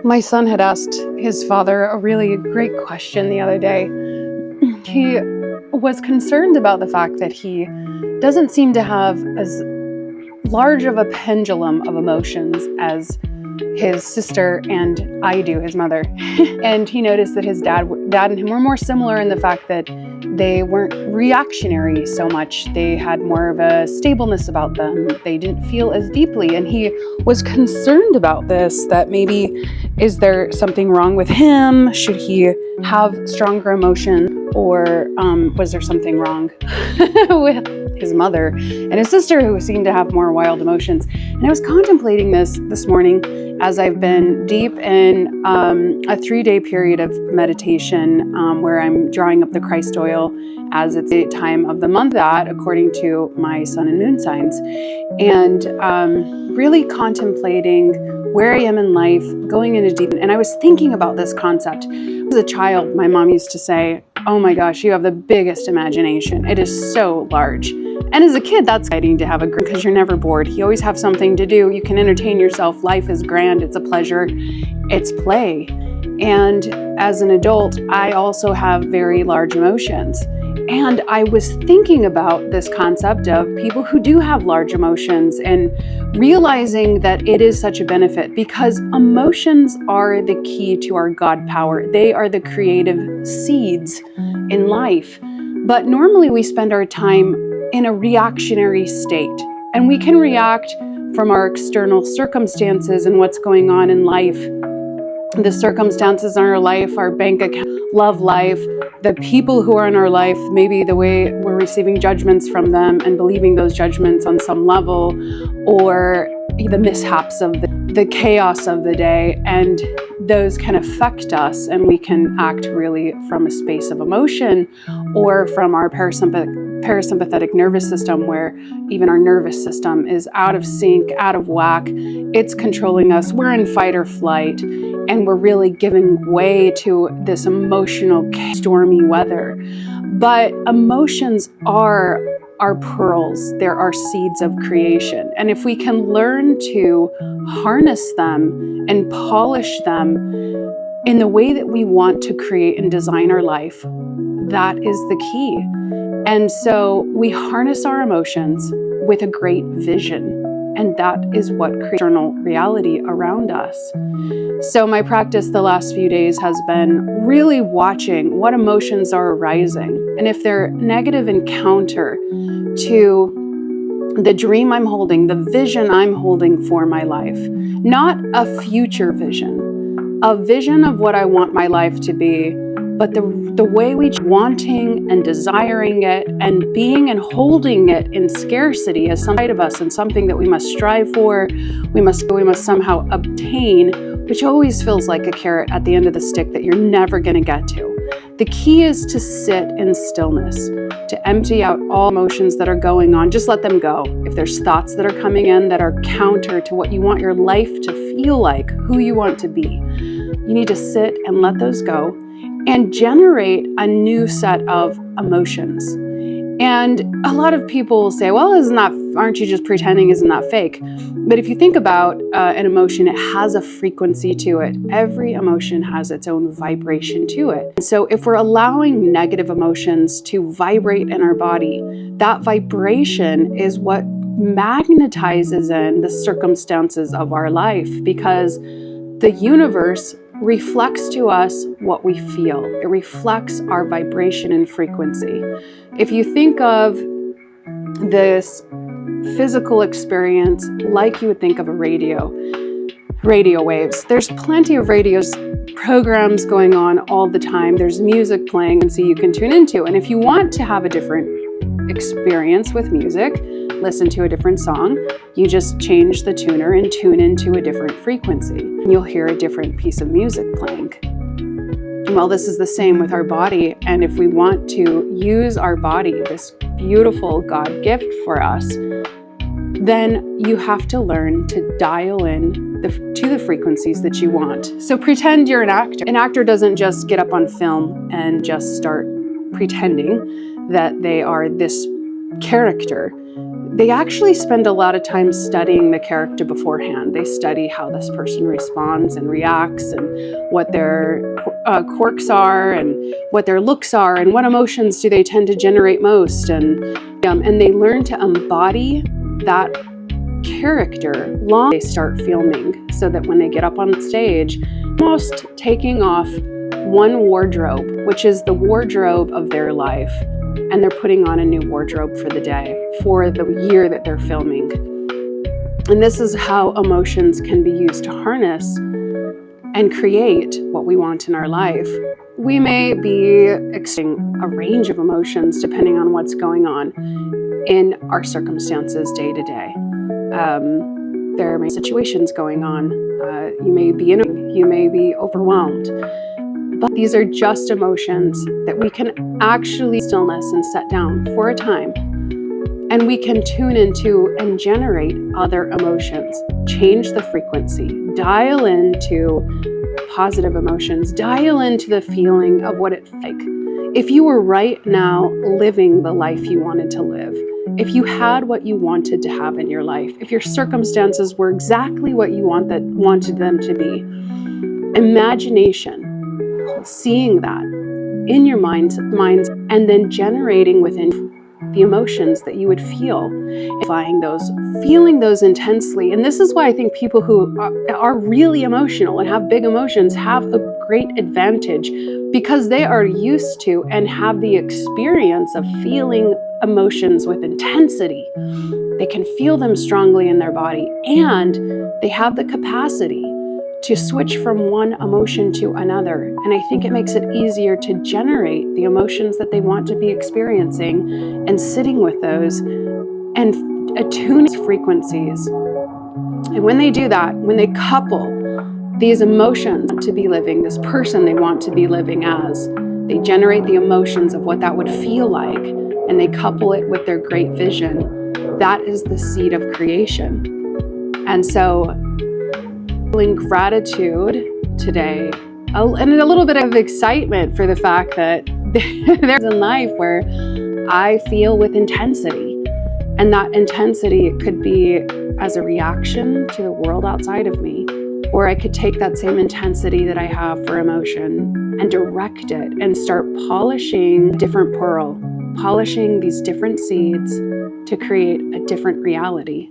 My son had asked his father a really great question the other day. He was concerned about the fact that he doesn't seem to have as large of a pendulum of emotions as his sister and I do, his mother. And he noticed that his dad and him were more similar in the fact that they weren't reactionary so much. They had more of a stableness about them. They didn't feel as deeply. And he was concerned about this, that maybe, is there something wrong with him? Should he have stronger emotion? Or was there something wrong with his mother and his sister, who seemed to have more wild emotions? And I was contemplating this morning as I've been deep in a 3-day period of meditation where I'm drawing up the Christ oil as it's the time of the month that, according to my sun and moon signs, and really contemplating where I am in life, going into deep. And I was thinking about this concept. As a child, my mom used to say, "Oh my gosh, you have the biggest imagination. It is so large." And as a kid, that's exciting to have because you're never bored. You always have something to do. You can entertain yourself. Life is grand. It's a pleasure. It's play. And as an adult, I also have very large emotions. And I was thinking about this concept of people who do have large emotions and realizing that it is such a benefit, because emotions are the key to our God power. They are the creative seeds in life. But normally we spend our time in a reactionary state, and we can react from our external circumstances and what's going on in life. The circumstances in our life, our bank account, love life, the people who are in our life, maybe the way we're receiving judgments from them and believing those judgments on some level, or the mishaps of the chaos of the day, and those can affect us, and we can act really from a space of emotion or from our parasympathetic nervous system, where even our nervous system is out of sync, out of whack. It's controlling us. We're in fight or flight, and we're really giving way to this emotional, stormy weather. But emotions are our pearls. They're our seeds of creation. And if we can learn to harness them and polish them in the way that we want to create and design our life, that is the key. And so we harness our emotions with a great vision. And that is what creates external reality around us. So my practice the last few days has been really watching what emotions are arising, and if they're negative and counter to the dream I'm holding, the vision I'm holding for my life. Not a future vision, a vision of what I want my life to be, but the way we wanting and desiring it and being and holding it in scarcity as some side of us and something that we must strive for, we must somehow obtain, which always feels like a carrot at the end of the stick that you're never going to get to. The key is to sit in stillness, to empty out all emotions that are going on. Just let them go. If there's thoughts that are coming in that are counter to what you want your life to feel like, who you want to be, you need to sit and let those go and generate a new set of emotions. And a lot of people will say, well, aren't you just pretending? Isn't that fake? But if you think about an emotion, it has a frequency to it. Every emotion has its own vibration to it. And so if we're allowing negative emotions to vibrate in our body, that vibration is what magnetizes in the circumstances of our life, because the universe reflects to us what we feel. It reflects our vibration and frequency. If you think of this physical experience like you would think of a radio waves, there's plenty of radio programs going on all the time. There's music playing, and so you can tune into. And if you want to have a different experience with music, listen to a different song, you just change the tuner and tune into a different frequency. You'll hear a different piece of music playing. Well, this is the same with our body. And if we want to use our body, this beautiful God gift for us, then you have to learn to dial in to the frequencies that you want. So pretend you're an actor. An actor doesn't just get up on film and just start pretending that they are this character. they actually spend a lot of time studying the character beforehand. They study how this person responds and reacts, and what their quirks are, and what their looks are, and what emotions do they tend to generate most. And they learn to embody that character long they start filming, so that when they get up on stage, almost taking off one wardrobe, which is the wardrobe of their life, and they're putting on a new wardrobe for the day, for the year that they're filming. And this is how emotions can be used to harness and create what we want in our life. We may be experiencing a range of emotions depending on what's going on in our circumstances day to day. There may be situations going on. You may be overwhelmed. But these are just emotions that we can actually stillness and set down for a time. And we can tune into and generate other emotions, change the frequency, dial into positive emotions, dial into the feeling of what it's like. If you were right now living the life you wanted to live, if you had what you wanted to have in your life, if your circumstances were exactly what you wanted them to be, imagination, seeing that in your minds, and then generating within the emotions that you would feel, feeling those intensely. And this is why I think people who are really emotional and have big emotions have a great advantage, because they are used to and have the experience of feeling emotions with intensity. They can feel them strongly in their body, and they have the capacity to switch from one emotion to another. And I think it makes it easier to generate the emotions that they want to be experiencing, and sitting with those and attuning frequencies. And when they do that, when they couple these emotions to be living, this person they want to be living as, they generate the emotions of what that would feel like, and they couple it with their great vision. That is the seed of creation. And so, feeling gratitude today, and a little bit of excitement for the fact that there's a life where I feel with intensity. And that intensity could be as a reaction to the world outside of me, or I could take that same intensity that I have for emotion and direct it and start polishing a different pearl, polishing these different seeds to create a different reality.